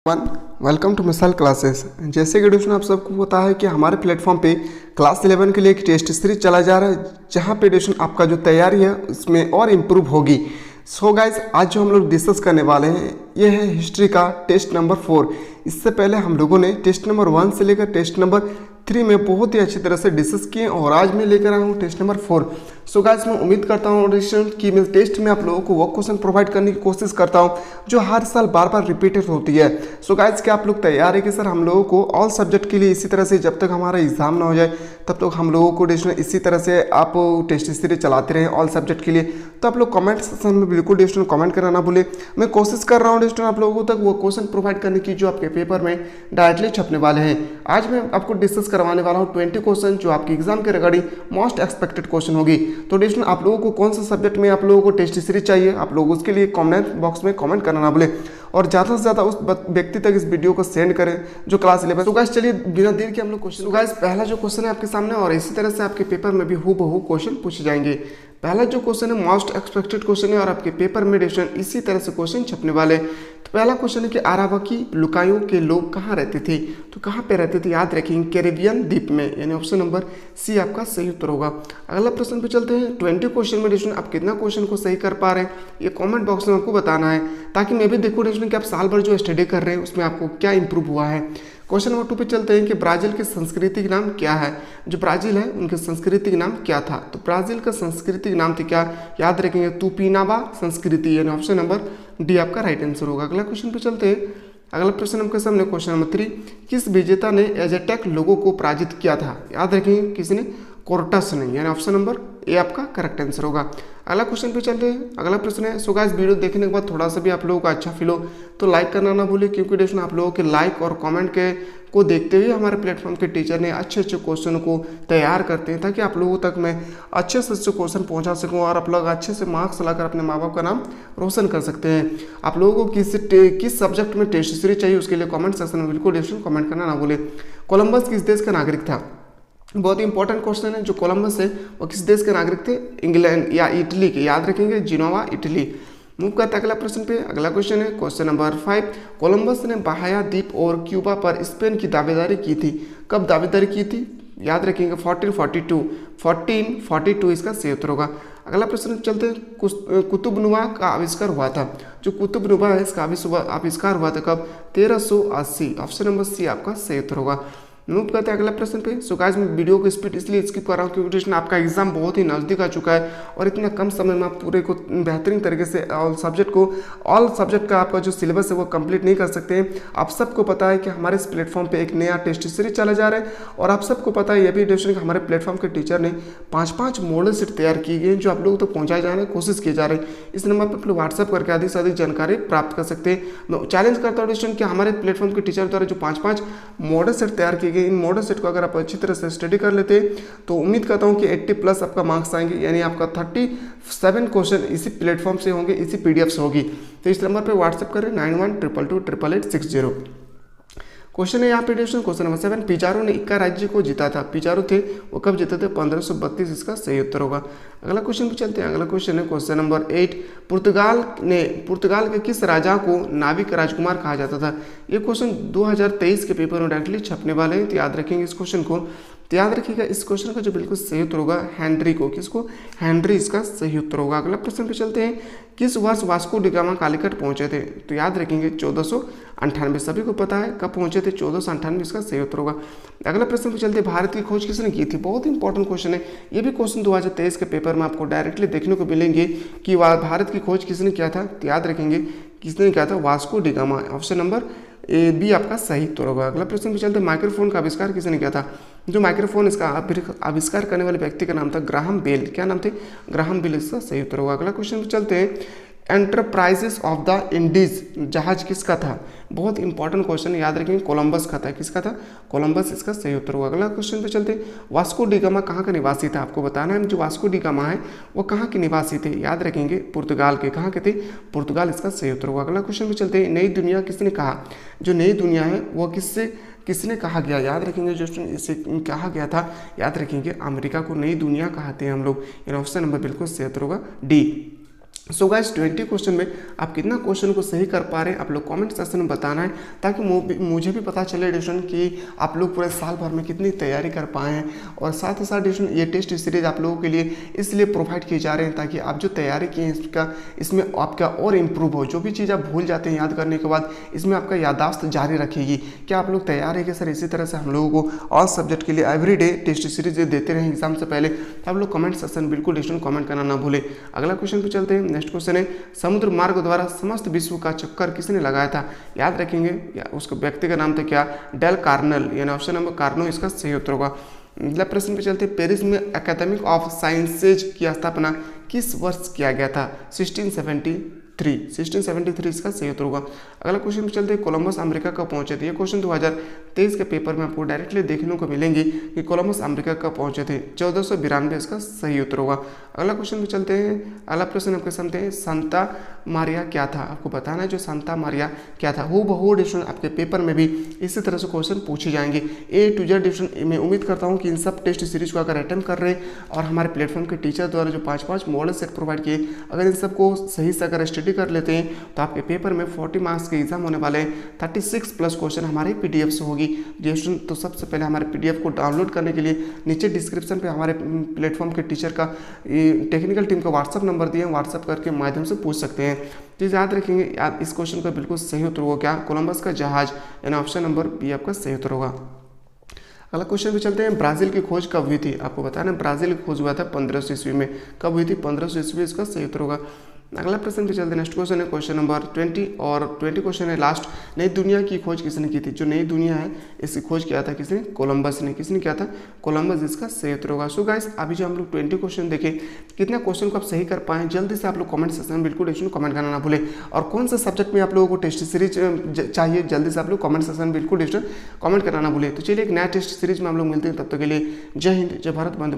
One welcome to मिसाल classes. जैसे कि दोस्तों आप सबको पता है कि हमारे प्लेटफॉर्म पे क्लास 11 के लिए एक टेस्ट सीरीज चला जा रहा है, जहां पे दोस्तों आपका जो तैयारी है उसमें और इम्प्रूव होगी। सो गाइज, आज जो हम लोग डिस्कस करने वाले हैं ये है हिस्ट्री का टेस्ट नंबर 4। इससे पहले हम लोगों ने टेस्ट नंबर 1 से लेकर टेस्ट नंबर 3 में बहुत ही अच्छी तरह से डिस्कस किए और आज मैं लेकर आया हूँ टेस्ट नंबर 4। सो गाइस, मैं उम्मीद करता हूँ कि मैं टेस्ट में आप लोगों को वो क्वेश्चन प्रोवाइड करने की कोशिश करता हूँ जो हर साल बार बार रिपीटेड होती है। सो गाइस, क्या आप लोग तैयार है कि सर हम लोगों को ऑल सब्जेक्ट के लिए इसी तरह से जब तक हमारा एग्जाम ना हो जाए तब तक हम लोगों को इसी तरह से आप टेस्ट सीरीज चलाते रहें ऑल सब्जेक्ट के लिए? तो आप लोग कमेंट सेक्शन में बिल्कुल दोस्तों कमेंट करना ना भूले। मैं कोशिश कर रहा हूँ दोस्तों आप लोगों तक वो क्वेश्चन प्रोवाइड करने की जो आपके पेपर में डायरेक्टली छपने वाले हैं। आज मैं आपको डिस्कस करवाने वाला हूँ 20 क्वेश्चन जो आपके एग्जाम के रिगार्डिंग मोस्ट एक्सपेक्टेड क्वेश्चन होगी। तो दोस्तों आप लोगों को कौन सा सब्जेक्ट में आप लोगों को टेस्ट सीरीज चाहिए, आप लोग उसके लिए कमेंट बॉक्स में कमेंट करना ना भूले और ज़्यादा से ज़्यादा उस व्यक्ति तक इस वीडियो को सेंड करें जो क्लास 11। तो गाइस चलिए बिना देर के हम लोग क्वेश्चन। गाइस पहला जो क्वेश्चन है आपके सामने और इसी तरह से आपके पेपर में भी हूबहू क्वेश्चन पूछे जाएंगे। पहला जो क्वेश्चन है मोस्ट एक्सपेक्टेड क्वेश्चन है और आपके पेपर में दोस्तों इसी तरह से क्वेश्चन छपने वाले। तो पहला क्वेश्चन है कि अरावाकी लुकायो के लोग कहाँ रहते थे? तो कहाँ पे रहते थे? याद रखेंगे कैरेबियन द्वीप में, यानी ऑप्शन नंबर सी आपका सही उत्तर होगा। अगला प्रश्न पे चलते हैं। 20 क्वेश्चन में दोस्तों आप कितना क्वेश्चन को सही कर पा रहे हैं ये कमेंट बॉक्स में आपको बताना है, ताकि मैं भी देखूँ दोस्तों कि आप साल भर जो स्टडी कर रहे हैं उसमें आपको क्या इंप्रूव हुआ है। क्वेश्चन नंबर 2 पे चलते हैं कि ब्राजील के सांस्कृतिक नाम क्या है? जो ब्राजील है उनके सांस्कृतिक नाम क्या था? तो ब्राजील का सांस्कृतिक नाम थी क्या? याद रखेंगे तुपिनाबा संस्कृति, यानी ऑप्शन नंबर डी आपका राइट आंसर होगा। अगला क्वेश्चन पे चलते हैं। अगला प्रश्न आपके सामने क्वेश्चन नंबर 3, किस विजेता ने एजेटेक लोगों को पराजित किया था? याद रखेंगे किसने? कोर्टस ने, यानी ऑप्शन नंबर ए आपका करेक्ट आंसर होगा। अगला क्वेश्चन पे चलते हैं। अगला प्रश्न है, सो गाइस वीडियो देखने के बाद थोड़ा सा भी आप लोगों को अच्छा फील हो तो लाइक करना ना भूलिए, क्योंकि दोस्तों आप लोगों के लाइक और कमेंट के को देखते हुए हमारे प्लेटफॉर्म के टीचर ने अच्छे अच्छे क्वेश्चन को तैयार करते हैं, ताकि आप लोगों तक मैं अच्छे से अच्छे क्वेश्चन पहुंचा सकूं और आप लोग अच्छे से मार्क्स लाकर अपने माँ बाप का नाम रोशन कर सकते हैं। आप लोगों को किस सब्जेक्ट में टेस्ट सीरीज चाहिए उसके लिए कमेंट सेक्शन में बिल्कुल कमेंट करना ना भूले। कोलंबस किस देश का नागरिक था? बहुत ही इंपॉर्टेंट क्वेश्चन है। जो कोलंबस है वो किस देश के नागरिक थे? इंग्लैंड या इटली के, याद रखेंगे जिनोवा इटली। मूव करते अगला प्रश्न पे। अगला क्वेश्चन है क्वेश्चन नंबर 5, कोलंबस ने बाहाया द्वीप और क्यूबा पर स्पेन की दावेदारी की थी। कब दावेदारी की थी? याद रखेंगे 1442 इसका सही उत्तर होगा। अगला प्रश्न चलते हैं। कुतुबनुमा का आविष्कार हुआ था। जो कुतुबनुमा है इसका आविष्कार हुआ था कब? 1380, ऑप्शन नंबर सी आपका सही उत्तर होगा। मूव करते हैं अगला प्रश्न पे। सो गाइस मैं वीडियो को स्पीड इसलिए स्किप कर रहा हूँ क्योंकि आपका एग्जाम बहुत ही नज़दीक आ चुका है और इतना कम समय में आप पूरे को बेहतरीन तरीके से ऑल सब्जेक्ट का आपका जो सिलेबस है वो कंप्लीट नहीं कर सकते हैं। आप सबको पता है कि हमारे इस प्लेटफॉर्म पे एक नया टेस्ट सीरीज चला जा रहा है और आप सबको पता है ये भी दोस्तों कि हमारे प्लेटफॉर्म के टीचर ने 5-5 मॉडल सेट तैयार किए गए जो आप लोगों तक पहुँचाए जाने की कोशिश की जा रही है। इस नंबर पर आप लोग व्हाट्सअप करके अधिक से अधिक जानकारी प्राप्त कर सकते हैं। मैं चैलेंज करता हूँ दोस्तों कि हमारे प्लेटफॉर्म के टीचर द्वारा जो 5-5 मॉडल सेट तैयार किए गए, इन मॉडल सेट को अगर आप अच्छी तरह से स्टडी कर लेते तो उम्मीद करता हूं कि 80+ आपका मार्क्स आएंगे, यानी आपका 37 क्वेश्चन इसी प्लेटफॉर्म से होंगे, इसी पीडीएफ से होगी। तो इस नंबर पे व्हाट्सएप करें 9122288860। क्वेश्चन है यहाँ पे क्वेश्चन नंबर 7, पिजारो ने इक्का राज्य को जीता था। पिजारो थे वो कब जीते थे? 1532 इसका सही उत्तर होगा। अगला क्वेश्चन पे चलते हैं। अगला क्वेश्चन है क्वेश्चन नंबर 8, पुर्तगाल के किस राजा को नाविक राजकुमार कहा जाता था? ये क्वेश्चन 2023 के पेपर में डायरेक्टली छपने वाले हैं, तो याद रखेंगे इस क्वेश्चन को। तो याद रखिएगा इस क्वेश्चन का जो बिल्कुल सही उत्तर होगा हेनरी को। किसको? हेनरी इसका सही उत्तर होगा। अगला प्रश्न पे चलते हैं। किस वर्ष वास्को डी गामा कालीकट पहुंचे थे? तो याद रखेंगे 1498, सभी को पता है कब पहुंचे थे? 1498 इसका सही उत्तर होगा। अगला प्रश्न पे चलते हैं। भारत की खोज किसने की थी? बहुत इंपॉर्टेंट क्वेश्चन है ये भी। क्वेश्चन 2023 के पेपर में आपको डायरेक्टली देखने को मिलेंगे कि भारत की खोज किसने किया था। तो याद रखेंगे किसने किया था? Vasco da Gama, option number A B आपका सही उत्तर होगा। अगला प्रश्न पे चलते हैं। माइक्रोफोन का आविष्कार किसने किया था? जो माइक्रोफोन इसका आविष्कार करने वाले व्यक्ति का नाम था ग्राहम बेल। क्या नाम थे? ग्राहम बेल इसका सही उत्तर होगा। अगला क्वेश्चन पे चलते हैं। एंटरप्राइजेस ऑफ द इंडीज जहाज किसका था? बहुत इंपॉर्टेंट क्वेश्चन, याद रखेंगे कोलंबस का था। किसका था? कोलंबस इसका सही उत्तर होगा। अगला क्वेश्चन पे चलते हैं। वास्को डी गामा कहाँ का निवासी था? आपको बताना है जो वास्को डी गामा है वो कहाँ के निवासी थे? याद रखेंगे पुर्तगाल के। कहाँ के थे? पुर्तगाल इसका सही उत्तर होगा। अगला क्वेश्चन पे चलते हैं। नई दुनिया किसने कहा? जो नई दुनिया है वो किसने कहा गया? याद रखेंगे जो इसे कहा गया था, याद रखेंगे अमेरिका को नई दुनिया कहते हैं हम लोग, यानी ऑप्शन नंबर बिल्कुल सही उत्तर होगा डी। सो गाइस 20 क्वेश्चन में आप कितना क्वेश्चन को सही कर पा रहे हैं आप लोग कमेंट सेक्शन में बताना है, ताकि मुझे भी पता चले डिस्टूडेंट कि आप लोग पूरे साल भर में कितनी तैयारी कर पाए हैं। और साथ ही साथ डिस्टूडेंट ये टेस्ट सीरीज आप लोगों के लिए इसलिए प्रोवाइड किए जा रहे हैं ताकि आप जो तैयारी किए हैं इसमें आपका और इम्प्रूव हो। जो भी चीज़ आप भूल जाते हैं याद करने के बाद, इसमें आपका याददाश्त जारी रखेगी। क्या आप लोग तैयार है कि सर इसी तरह से हम लोगों को ऑल सब्जेक्ट के लिए एवरीडे टेस्ट सीरीज देते रहें एग्जाम से पहले? तो आप लोग कमेंट सेक्शन बिल्कुल डिस्टूडेंट कमेंट करना ना भूले। अगला क्वेश्चन पे चलते हैं। नेक्स्ट क्वेश्चन है, समुद्र मार्ग द्वारा समस्त विश्व का चक्कर किसने लगाया था? याद रखेंगे उसको व्यक्ति का नाम था क्या? डेल कार्नेल, यानी ऑप्शन नंबर कार्नो इसका सही उत्तर होगा। अगला प्रश्न पे चलते हैं। पेरिस में एकेडमी ऑफ साइंसेज की स्थापना किस वर्ष किया गया था? 1673 इसका सही उत्तर होगा। अगला क्वेश्चन पे चलते हैं। कोलंबस अमेरिका कब पहुंचे थे? ये क्वेश्चन 2023 के पेपर में आपको डायरेक्टली देखने को मिलेंगे कि कोलंबस अमेरिका कब पहुंचे थे। 1492 इसका सही उत्तर होगा। अगला क्वेश्चन पे चलते हैं। अगला प्रश्न आपके सामने है, सांता मारिया क्या था? आपको बताना है जो सांता मारिया क्या था। हूबहू डिस्टूडेंट आपके पेपर में भी इसी तरह से क्वेश्चन पूछे जाएंगे A to Z डिस्टूडेंट। मैं उम्मीद करता हूँ कि इन सब टेस्ट सीरीज को अगर अटेम्प्ट कर रहे हैं और हमारे प्लेटफॉर्म के टीचर द्वारा जो 5-5 मॉडल सेट प्रोवाइड किए, अगर इन सबको सही से अगर स्टडी कर लेते हैं तो आपके पेपर में 40 मार्क्स के एग्जाम होने वाले हैं। 36 प्लस क्वेश्चन हमारे PDF से होगी डिस्टूडेंट। तो सबसे पहले हमारे PDF को डाउनलोड करने के लिए नीचे डिस्क्रिप्शन पे हमारे प्लेटफॉर्म के टीचर का टेक्निकल टीम का व्हाट्सअप नंबर दिए, व्हाट्सअप करके माध्यम से पूछ सकते हैं। चीज़ याद रखेंगे, इस क्वेश्चन का बिल्कुल सही उत्तर होगा क्या? कोलंबस का जहाज, यानी ऑप्शन नंबर बी आपका सही उत्तर होगा। अगला क्वेश्चन पे चलते हैं। ब्राज़ील की खोज कब हुई थी? आपको बताना है ब्राज़ील की खोज हुआ था 1500 ईस्वी में। कब हुई थी? 1500 ईस्वी इसका सही उत्तर होगा। अगला प्रश्न पे चलते हैं। नेक्स्ट क्वेश्चन है क्वेश्चन नंबर 20 और 20 क्वेश्चन है लास्ट। नई दुनिया की खोज किसने की थी? जो नई दुनिया है इसकी खोज किया था किसने? कोलंबस ने। किसने किया था? कोलंबस इसका सही उत्तर होगा। सो गाइस अभी जो हम लोग 20 क्वेश्चन देखे, कितना क्वेश्चन को आप सही कर पाए जल्दी से आप लोग कमेंट सेक्शन में बिल्कुल कमेंट करना ना भूले। और कौन सा सब्जेक्ट में आप लोगों को टेस्ट सीरीज चाहिए जल्दी से आप लोग कमेंट सेक्शन में बिल्कुल कमेंट करना ना भूले। तो चलिए एक नया टेस्ट सीरीज में हम लोग मिलते हैं, तब तक के लिए जय हिंद, जय भारत, वंदे